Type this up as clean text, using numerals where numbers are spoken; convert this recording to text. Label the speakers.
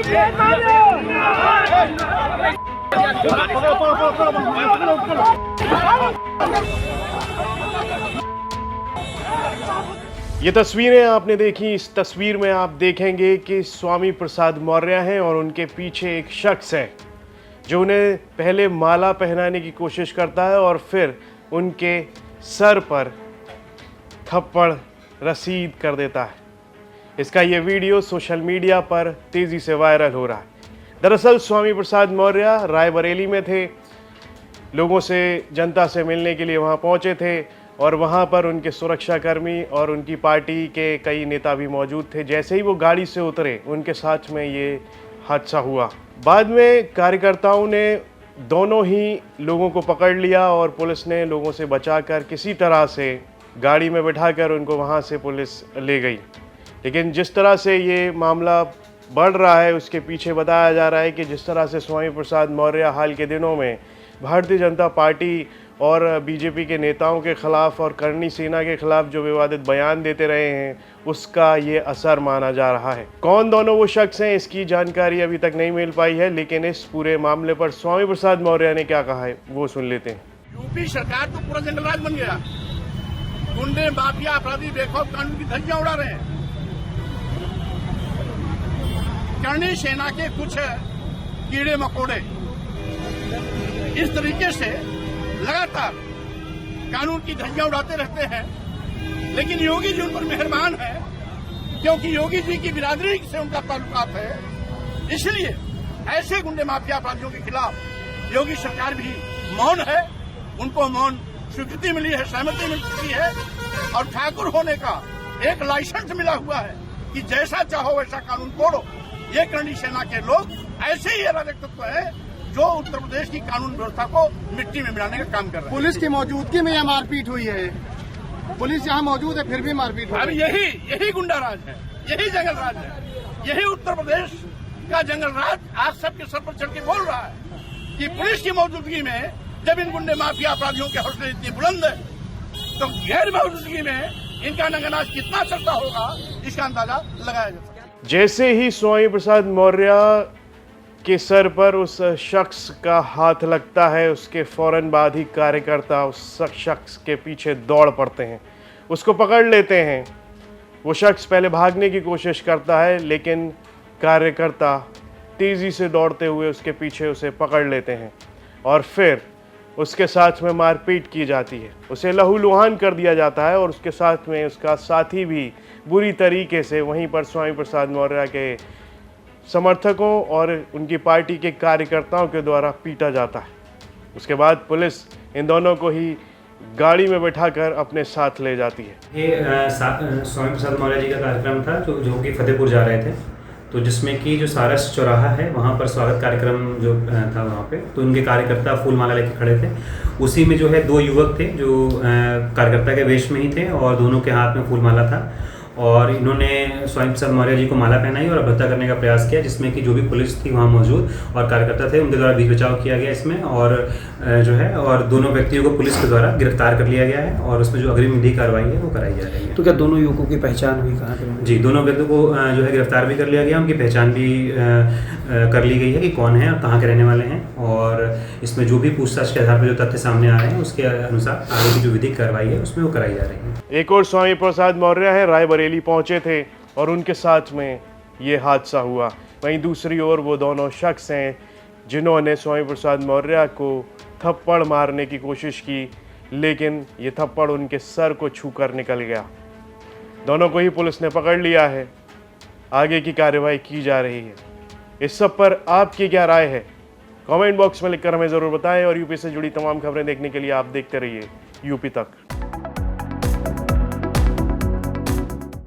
Speaker 1: ये तस्वीरें आपने देखी। इस तस्वीर में आप देखेंगे कि स्वामी प्रसाद मौर्य हैं और उनके पीछे एक शख्स है जो उन्हें पहले माला पहनाने की कोशिश करता है और फिर उनके सर पर थप्पड़ रसीद कर देता है। इसका ये वीडियो सोशल मीडिया पर तेज़ी से वायरल हो रहा है। दरअसल स्वामी प्रसाद मौर्य रायबरेली में थे, लोगों से, जनता से मिलने के लिए वहाँ पहुँचे थे और वहाँ पर उनके सुरक्षाकर्मी और उनकी पार्टी के कई नेता भी मौजूद थे। जैसे ही वो गाड़ी से उतरे, उनके साथ में ये हादसा हुआ। बाद में कार्यकर्ताओं ने दोनों ही लोगों को पकड़ लिया और पुलिस ने लोगों से बचाकर किसी तरह से गाड़ी में बिठाकर उनको वहाँ से पुलिस ले गई। लेकिन जिस तरह से ये मामला बढ़ रहा है, उसके पीछे बताया जा रहा है कि जिस तरह से स्वामी प्रसाद मौर्य हाल के दिनों में भारतीय जनता पार्टी और बीजेपी के नेताओं के खिलाफ और करणी सेना के खिलाफ जो विवादित बयान देते रहे हैं, उसका ये असर माना जा रहा है। कौन दोनों वो शख्स हैं, इसकी जानकारी अभी तक नहीं मिल पाई है, लेकिन इस पूरे मामले पर स्वामी प्रसाद मौर्य ने क्या कहा है वो सुन लेते हैं।
Speaker 2: यूपी सरकार तो पूरा जंगल राज बन गया। गुंडे, माफिया, अपराधी बेखौफ कानून की धज्जियां उड़ा रहे हैं। करणी सेना के कुछ कीड़े मकोड़े इस तरीके से लगातार कानून की धज्जियां उड़ाते रहते हैं, लेकिन योगी जी उन पर मेहरबान है क्योंकि योगी जी की बिरादरी से उनका ताल्लुकात है। इसलिए ऐसे गुंडे, माफिया, अपराधियों के खिलाफ योगी सरकार भी मौन है। उनको मौन स्वीकृति मिली है, सहमति मिल चुकी है और ठाकुर होने का एक लाइसेंस मिला हुआ है कि जैसा चाहो वैसा कानून तोड़ो। ये करणी सेना के लोग ऐसे ही अराजक तत्व है जो उत्तर प्रदेश की कानून व्यवस्था को मिट्टी में मिलाने का काम कर रहे हैं।
Speaker 3: पुलिस की मौजूदगी में यह मारपीट हुई है। पुलिस यहाँ मौजूद है फिर भी मारपीट हुई।
Speaker 2: अब यही गुंडा राज है, यही जंगल राज है, यही उत्तर प्रदेश का जंगल राज आज सबके सर पर चढ़ के बोल रहा है कि पुलिस की मौजूदगी में जब इन गुंडे, माफिया, अपराधियों के हौसले इतनी बुलंद है तो गैर मौजूदगी में इनका नंगनाच कितना चलता होगा, इसका अंदाजा लगाया जा सकता है।
Speaker 1: जैसे ही स्वामी प्रसाद मौर्य के सर पर उस शख्स का हाथ लगता है, उसके फौरन बाद ही कार्यकर्ता उस शख्स के पीछे दौड़ पड़ते हैं, उसको पकड़ लेते हैं। वो शख्स पहले भागने की कोशिश करता है, लेकिन कार्यकर्ता तेज़ी से दौड़ते हुए उसके पीछे उसे पकड़ लेते हैं और फिर उसके साथ में मारपीट की जाती है। उसे लहूलुहान कर दिया जाता है और उसके साथ में उसका साथी भी बुरी तरीके से वहीं पर स्वामी प्रसाद मौर्य के समर्थकों और उनकी पार्टी के कार्यकर्ताओं के द्वारा पीटा जाता है। उसके बाद पुलिस इन दोनों को ही गाड़ी में बैठाकर अपने साथ ले जाती है।
Speaker 4: ये स्वामी प्रसाद मौर्य जी का कार्यक्रम था जो कि फतेहपुर जा रहे थे, तो जिसमें कि जो सारस चौराहा है वहाँ पर स्वागत कार्यक्रम जो था वहाँ पे, तो उनके कार्यकर्ता फूल माला लेके खड़े थे। उसी में जो है दो युवक थे जो कार्यकर्ता के वेश में ही थे और दोनों के हाथ में फूल माला था और इन्होंने स्वामी प्रसाद मौर्य जी को माला पहनाई और अभद्रता करने का प्रयास किया, जिसमें कि जो भी पुलिस थी वहाँ मौजूद और कार्यकर्ता थे उनके द्वारा बीच बचाव किया गया इसमें और जो है और दोनों व्यक्तियों को पुलिस के द्वारा गिरफ्तार कर लिया गया है और उसमें जो अग्रिम विधि कार्रवाई है वो कराई जा रही है।
Speaker 3: तो क्या दोनों युवकों की पहचान हुई कहाँ पे?
Speaker 4: जी, दोनों व्यक्तियों को जो है गिरफ्तार भी कर लिया गया, उनकी पहचान भी कर ली गई है कि कौन है और कहाँ के रहने वाले हैं और इसमें जो भी पूछताछ के आधार पर जो तथ्य सामने आ रहे हैं उसके अनुसार आगे की जो विधिक कार्रवाई है उसमें वो कराई जा रही है।
Speaker 1: एक और स्वामी प्रसाद मौर्य है, रायबरेली पहुंचे थे और उनके साथ में ये हादसा हुआ। वहीं दूसरी ओर वो दोनों शख्स हैं जिन्होंने स्वामी प्रसाद मौर्य को थप्पड़ मारने की कोशिश की, लेकिन ये थप्पड़ उनके सर को छूकर निकल गया। दोनों को ही पुलिस ने पकड़ लिया है, आगे की कार्रवाई की जा रही है। इस सब पर आपकी क्या राय है, कमेंट बॉक्स में लिखकर हमें ज़रूर बताएं और यूपी से जुड़ी तमाम खबरें देखने के लिए आप देखते रहिए यूपी तक।